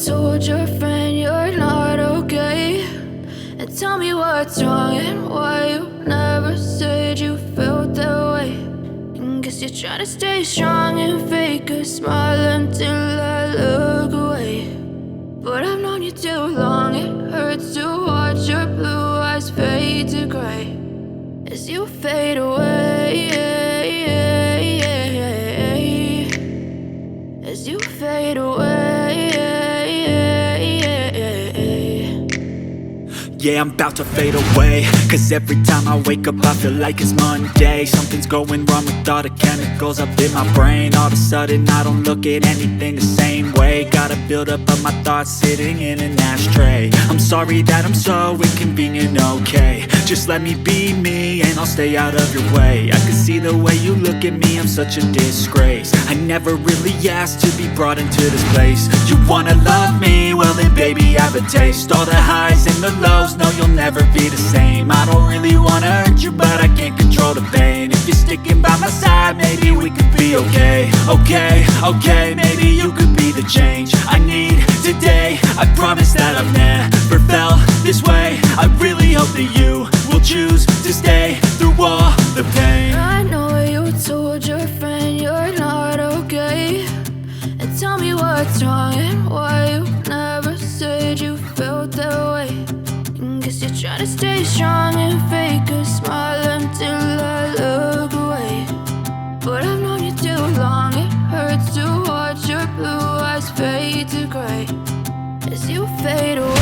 told your friend you're not okay, and tell me what's wrong and why you never said you felt that way. And guess you're trying to stay strong and fake a smile until I look away. But I've known you too long, it hurts to watch your blue eyes fade to gray as you fade away, as you fade away. Yeah, I'm about to fade away, cause every time I wake up I feel like it's Monday. Something's going wrong with all the chemicals up in my brain. All of a sudden I don't look at anything the same way. Gotta build up of my thoughts sitting in an ashtray. I'm sorry that I'm so inconvenient, okay. Just let me be me and I'll stay out of your way. I can see the way you look at me, I'm such a disgrace. I never really asked to be brought into this place. You wanna love me? Well then baby I have a taste. All the highs and the lows, no you'll never be the same. I don't really wanna hurt you but I can't control the pain. If you're sticking by my side maybe we could be okay. Okay, maybe you could be the change I need today. I promise that I've never felt this way. I really hope that you will choose to stay through all the pain. I know you told your friend you're not okay, and tell me what's wrong and why you never said you felt that way. And guess you're trying to stay strong and fake a smile until I look away. But I've known you too long, it hurts to watch your blue eyes fade to gray as you fade away.